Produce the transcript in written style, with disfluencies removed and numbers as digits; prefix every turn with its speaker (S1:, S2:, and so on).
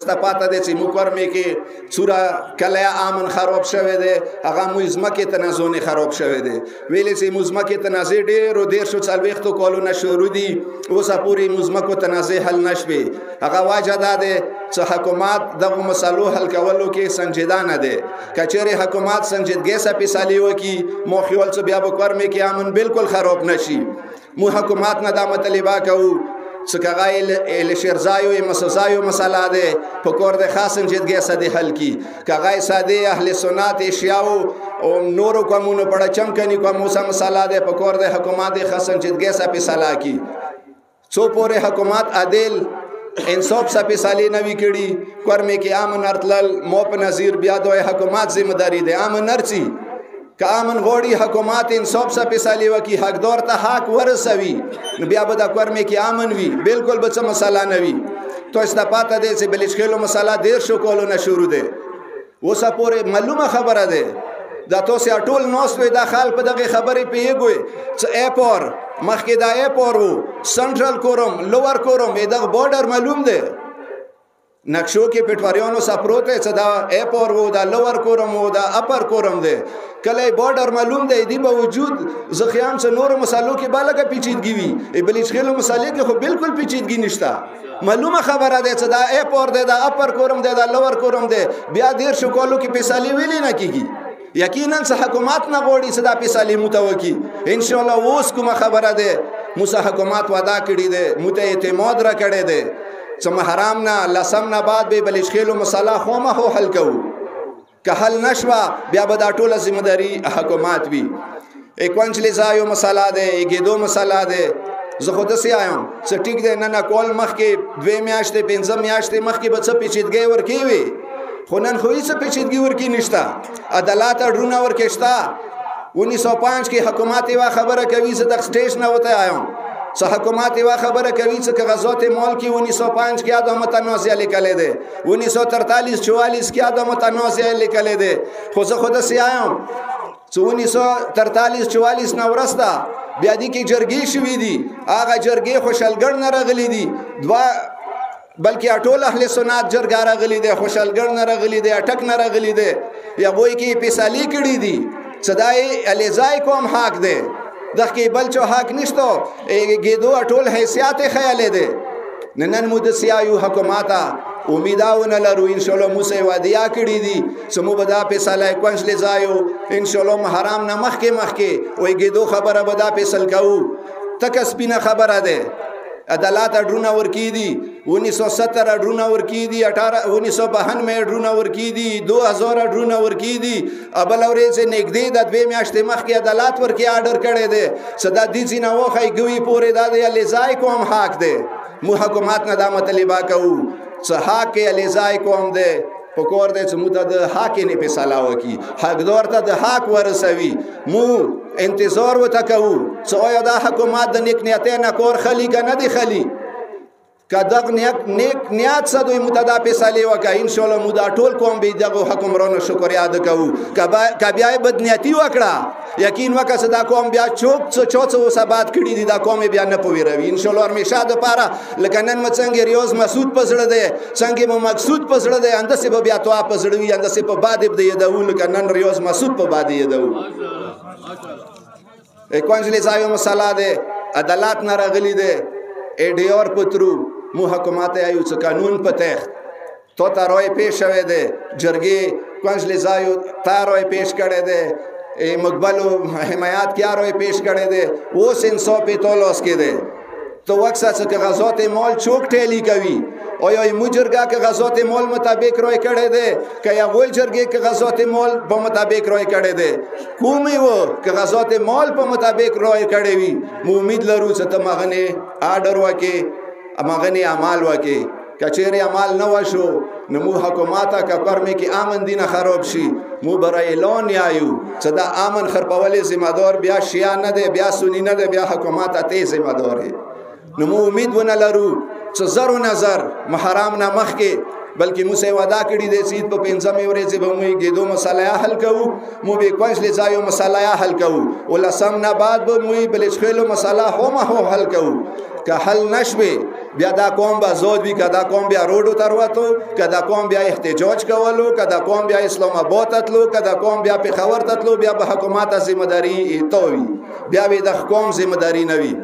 S1: پاته دی چې مکرمه کې سوره کله امن خراب شوه دی هغه مزمکه تنازع خراب شوه دی ویلې چې مزمکه تنازع ډېر او ډېر شو څلويختو کالونه شروع دي اوسه پوری مزمکه تنازع حل نشوي هغه واجه ده چې حکومت دغه مسلو حل کولو کې سنجیده نه ده کچېره حکومت سنجیدګي سره فیصله وکي مو خیال چې بیا مکرمه کې امن بالکل خراب نشي مو حکومت نه د مطالبه کوو سکاغایل ال شرزایو مسزایو مساله ده پکور د خاصن جدګه ساده حل کی کاغای ساده اهل سنت اشیاء او نورو کومونو پړه چمکنی کوم مساله ده پکور د حکومت خاصن جدګه سا فیصله کی څو پورې حکومت عادل انصاف سا فیصله نوی کړي کورمه کې امن ارتل مو په نظیر بیا د حکومت ذمہ داری ده امن نرچی که امن غوړي حکومت انصاف سره فیصله وکي حقدار ته حق ورسوي نو بیا به د کورمه کې امن وي بالکل به څه مسله نه وي تو استپاته دي چې بلشخلو مسله ډیر شو کولو نه شروع ده اوسه پورې معلومه خبره ده دا تاسو ټول نوس وي د خال په دغه خبرې پیګوي چې اپور مخکې دا اپور وو سنټرل کورم لوور کورم دغه بارډر معلوم ده نقشو کې پټواریانو سپروت ہے صدا اپور وو دا لوور کورم وو دا اپر کورم ده کله بارډر معلوم ده دی باوجود زخیام سے نور مسالو کې بالګه پیچیدګي وي بلیچ خلو مسالې کې خو بالکل پیچیدګي نشتا معلومه خبره ده صدا اپور ده دا اپر کورم ده دا لوور کورم ده بیا دیر شو کولو کې پیسالي ویلې نه کیږي یقینا حکومت نه غوړي صدا پیسالي متوکی ان شاء الله اوس کومه خبره ده موسی حکومت وعده کړی ده مت اعتماد را کړی ده سم حرام نه لسم نه بعد به بلش خېلو مساله خو ما هو حل کو که حل نشوا بیا به دا ټوله ذمہ داری حکومت وی اکوانچ لزایو مساله ده گیدو مساله ده زه خود سي آیم سټیک ده نه کول مخ کې 2 میاشتې 5 میاشتې مخ کې به څه پیچیدګي ورکی وی خو نن خو هیڅ پیچیدګي ورکی نشتا عدالت اډرونه ورکشتا 1905 کې حکومت وا خبره کوي زه د سټیشن نه وته آیم څه حکومت وا خبره کوي چې غزوات مال کې 1905 کې عدم تنازع لیکل دي 1943 44 کې عدم تنازع لیکل دي خو زه خود سي آیم 1943 44 نو ورستا بیا دي کې جرګي شوې دي هغه جرګي خوشالګر نه رغلي دي دوا بلکې ټول اهل سنت جرګا راغلي دي خوشالګر نه رغلي دي اٹک نه رغلي دي یا وای کې پیسالي کړي دي صداي الیزای کوم حق دي دغه بل چو حق نشته گیدو ټول حیثیت خیال دي نن مدسیایو حکومت امیدونه لرو ان شاء الله موسی وادیا کړی دي سمو بدا فیصله کوښ لزایو ان شاء الله حرام نه مخکې وای گیدو خبره بدا فیصل کو تک سپینه خبره ده عدالت اډرونه ورکی دي 1970 اډرونه ورکی دي 1992 اډرونه ورکی دي 2000 اډرونه ورکی دي ابل اورې نګدې د 2 میاشتې مخکې عدالت ورکی آرډر کړی دی صدا دي چې نو خای ګوي پورې د الیزای کوم حق دی مو حکومت نه د مطالبه کوو څه حق الیزای کوم دی پکور دې چې مو د حق نه فیصله وکي حقدار ته د حق ورسوي مو انتظار وتکو څو دا حکومت د نیک نیت نه کور خلی کنه دی خلی کدغ نیک نیت څه دوی متدا فیصله وکا ان شاء الله مودا ټول قوم به دغه حکمرانو شکر یاد کوو کبیا بد نیتی وکړه یقین وکړه صدا قوم بیا چوک ثبات کړي دي دا قوم بیا نه پویروي ان شاء الله همیشه د پاره لکنن مڅنګ ریاض مسعود پسړه ده څنګه مو مقصود پسړه ده اند سه بیا تو پسړه وي اند سه په باد دی د لکنن ریاض مسعود په باد دی دو اکوانجلی زایو مساله ده عدالت نه راغلی ده ایډیور پترو مو حکومت ایو څه قانون پته تو تاروي پیش شوه ده جرګي کوانجلی زایو تاروي پیش کړي ده مقبلو حمایت کیاروي پیش کړي ده و سنسو په تولوس کې ده تو وقت څخه غزوات مال چوک ټیلی کوي او یو مجرګه کې غزوات مال مطابق روي کړي ده کیا غوي جرګي کې غزوات مال په مطابق روي کړي ده کومي وو کې غزوات مال په مطابق روي کړي وي مو امید لرو چې ته مغنه آرډر وکي امغنی اعمال وکي کچېری اعمال نه وشو نو مو حکومت کا کارمه کې امن دینه خراب شي مو برای اعلان یایو صدا امن خرپولې ذمہ دار بیا شیا نه ده بیا سنی نه ده بیا حکومت ته ذمہ دار نو مو امید ونه لرو چې زر و نظر محرام نه مخ کې بلکې مو سه وعده کړی دی چې په 15 ورځې به موږ کېدو مسله حل کوو مو به کوښښ لځایو مسله حل کوو ولا سم نه بعد به موږ بل خلو مسله هم حل کوو که حل نشوي بیا دا قوم به زود وي که دا قوم بیا روډو تر وته که دا قوم بیا احتجاج کولو که دا قوم بیا اسلام آباد تلو که دا قوم بیا پېښور تلو بیا به حکومت ذمہ داری ایتوي بیا به د قوم ذمہ داری نه وي